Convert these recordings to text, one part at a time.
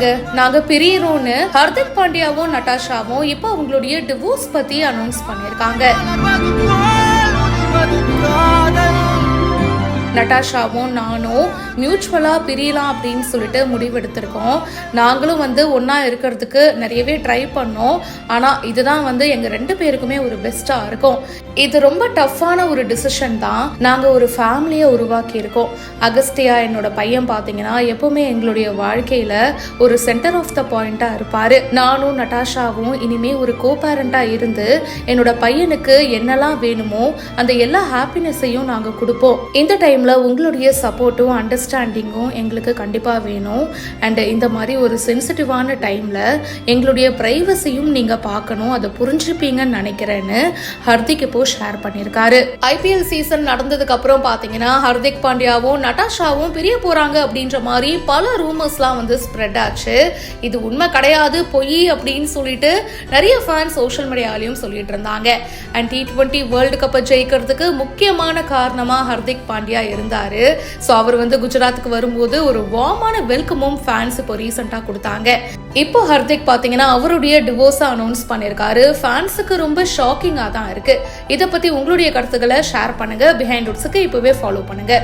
ஆமாங்க, நாங்க பிரியறோம்னு ஹர்திக் பாண்டியாவும் நட்டாஷாவும் இப்போ அவங்களுடைய டிவோர்ஸ் பத்தி அனௌன்ஸ் பண்ணிருக்காங்க. நட்டாஷாவும் நானும் மியூச்சுவலா பிரியலாம் அப்படின்னு சொல்லிட்டு முடிவெடுத்திருக்கோம். நாங்களும் ஒன்னா இருக்கிறதுக்கு நிறையவே ட்ரை பண்ணோம். ஆனா இதுதான் எங்க 2 பேருக்குமே ஒரு பெஸ்டா இருக்கும். இது ரொம்ப டஃப்பான ஒரு டிசிஷன் தான். நாங்க ஒரு ஃபேமிலியை உருவாக்கி இருக்கோம். அகஸ்டியா என்னோட பையன் பாத்தீங்கன்னா எப்பவுமே எங்களுடைய வாழ்க்கையில ஒரு சென்டர் ஆஃப் த பாயிண்டா இருப்பாரு. நானும் நட்டாஷாவும் இனிமே ஒரு கோ பேரண்டா இருந்து என்னோட பையனுக்கு என்னெல்லாம் வேணுமோ அந்த எல்லா ஹாப்பினஸையும் நாங்க கொடுப்போம். இந்த டைம்ல உங்களுடைய சப்போர்ட்டும் அண்டர்ஸ்டாண்டிங்கும் எங்களுக்கு கண்டிப்பா வேணும். அண்ட் இந்த மாதிரி ஒரு சென்சிட்டிவான டைம்ல எங்களுடைய பிரைவசியும் நீங்க பார்க்கணும், அதை புரிஞ்சுப்பீங்கன்னு நினைக்கிறேன்னு ஹர்திக் இப்போ ஷேர் பண்ணிருக்காரு. ஐபிஎல் சீசன் நடந்ததுக்கு அப்புறம் பாத்தீங்கன்னா ஹர்திக் பாண்டியாவும் நட்டாஷாவும் பிரிய போறாங்க அப்படின்ற மாதிரி பல ரூமர்ஸ்லாம் ஸ்ப்ரெட் ஆச்சு. இது உண்மை கிடையாது, பொய் அப்படின்னு சொல்லிட்டு நிறைய ஃபேன்ஸ் சோஷியல் மீடியாலையும் சொல்லிட்டு இருந்தாங்க. அண்ட் T20 வேர்ல்டு கப்பை ஜெயிக்கிறதுக்கு முக்கியமான காரணமா ஹர்திக் பாண்டியா இருந்தாரு. சோ அவர் குஜராத்துக்கு வரும்போது ஒரு வார்மான வெல்கமும் ஃபேன்ஸ் இப்போ ரீசெண்டா கொடுத்தாங்க. இப்போ ஹர்திக் பாத்தீங்கன்னா அவருடைய டிவோர்ஸ் அனௌன்ஸ் பண்ணிருக்காரு. ஃபேன்ஸுக்கு ரொம்ப ஷாக்கிங்கா தான் இருக்கு. இத பத்தி உங்களுடைய கருத்துக்களை ஷேர் பண்ணுங்க. பிஹைண்ட் ரூட்ஸ்க்கு இப்பவே ஃபாலோ பண்ணுங்க.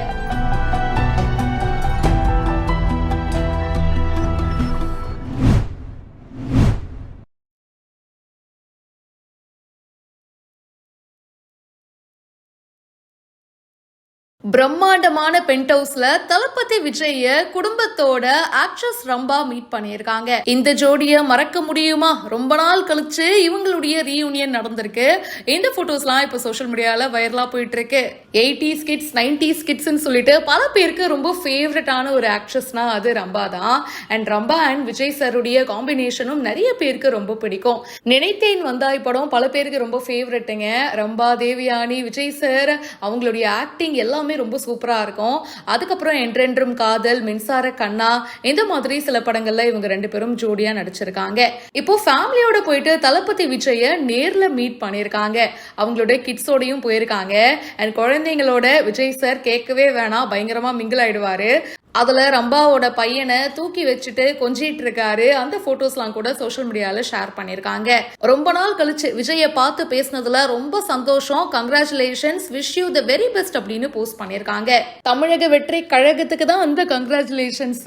பிரம்மாண்டமான பென்ட் ஹவுஸ்ல தளபதி விஜய குடும்பத்தோட ஆக்ட்ரஸ் ரம்பா மீட் பண்ணியிருக்காங்க. இந்த ஜோடிய மறக்க முடியுமா? ரொம்ப நாள் கழிச்சு இவங்களுடைய ரீயூனியன் நடந்திருக்கு. இந்த போட்டோஸ்லாம் இப்ப சோஷியல் மீடியால வைரலா போயிட்டு இருக்கு. 80s கிட்ஸ் 90s கிட்ஸ்ன்னு சொல்லிட்டு பல பேருக்கு ரொம்ப ஃபேவரட்டான ஒரு ஆக்ட்ரஸ்னா அது ரம்பா தான். அண்ட் ரம்பா அண்ட் விஜய் சாருடைய காம்பினேஷனும் நிறைய பேருக்கு ரொம்ப பிடிக்கும். நினைத்தேன் வந்தாய் படம் பல பேருக்கு ரொம்ப ஃபேவரட்டுங்க. ரம்பா, தேவயானி, விஜய் சார் அவங்களுடைய ஆக்டிங் எல்லாமே ரொம்ப சூப்பரா இருக்கும். அதுக்கப்புறம் என்றென்றும் காதல், மின்சார கண்ணா, இந்த மாதிரி சில படங்கள்ல இவங்க 2 பேரும் ஜோடியா நடிச்சிருக்காங்க. இப்போ ஃபேமிலியோட போயிட்டு தளபதி விஜய நேர்ல மீட் பண்ணிருக்காங்க. அவங்களோட கிட்ஸோடையும் போயிருக்காங்க. அண்ட் குழந்தைங்களோட விஜய் சார் கேட்கவே வேணாம், பயங்கரமா மிங்கிள் ஆயிடுவாரு. அதுல ரம்பாவோட பையனை தூக்கி வச்சுட்டு கொஞ்சிட்டு இருக்காரு. அந்த போட்டோஸ்லாம் கூட சோஷியல் மீடியால ஷேர் பண்ணிருக்காங்க. ரொம்ப நாள் கழிச்சு விஜய பார்த்து பேசினதுல ரொம்ப சந்தோஷம், congratulations, wish you the very best அப்படின்னு போஸ்ட் பண்ணிருக்காங்க. தமிழக வெற்றி கழகத்துக்கு தான் அந்த கங்க்ராச்சுலேஷன்ஸ்.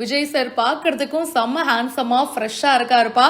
விஜய் சார் பார்க்கறதுக்கும் செம்ம ஹேண்ட்ஸமா ஃப்ரெஷ்ஷா இருக்காருப்பா.